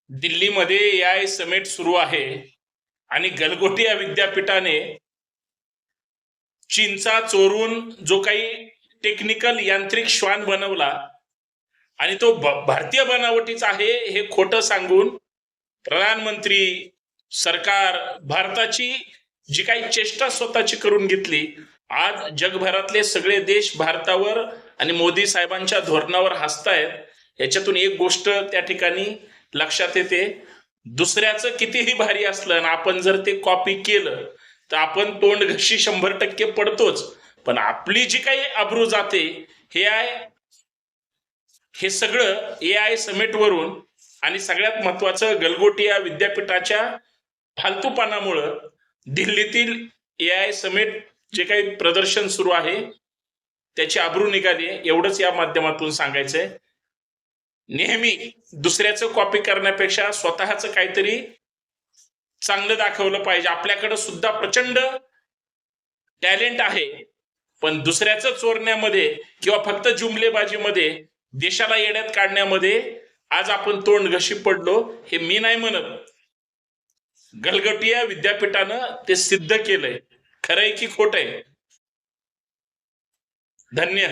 दिल्लीमध्ये AI summit सुरू आहे आणि गलगोटिया विद्यापीठाने चीनचा चोरून जो काही टेक्निकल यांत्रिक श्वान बनवला आणि तो भारतीय बनावटीचा आहे हे खोटं सांगून प्रधानमंत्री सरकार भारताची जी काही चेष्टा स्वतःची करून घेतली, आज जगभरातले सगळे देश भारतावर आणि मोदी साहेबांच्या धोरणावर हसतायत. याच्यातून एक गोष्ट त्या ठिकाणी लक्षात येते, दुसऱ्याचं कितीही भारी असलं आणि आपण जर ते कॉपी केलं तर आपण तोंड घशी 100% पडतोच, पण आपली जी काही आबरू जाते हे सगळं एआय समिट वरून आणि सगळ्यात महत्वाचं गलगोटिया विद्यापीठाच्या फालतूपणामुळं दिल्लीतील एआय समिट जे काही प्रदर्शन सुरू आहे त्याची आबरू निघाली. एवढंच या माध्यमातून सांगायचंय. नेहमी दुसऱ्याचं कॉपी करण्यापेक्षा स्वतःचं काहीतरी चांगलं दाखवलं पाहिजे. आपल्याकडे सुद्धा प्रचंड टॅलेंट आहे, पण दुसऱ्याचं चोरण्यामध्ये किंवा फक्त जुमलेबाजीमध्ये देशाला येड्यात काढण्यामध्ये आज आपण तोंड घशी पडलो. हे मी नाही म्हणत, गलगोटिया विद्यापीठानं ते सिद्ध केलंय. खरंय की खोटंय? धन्य.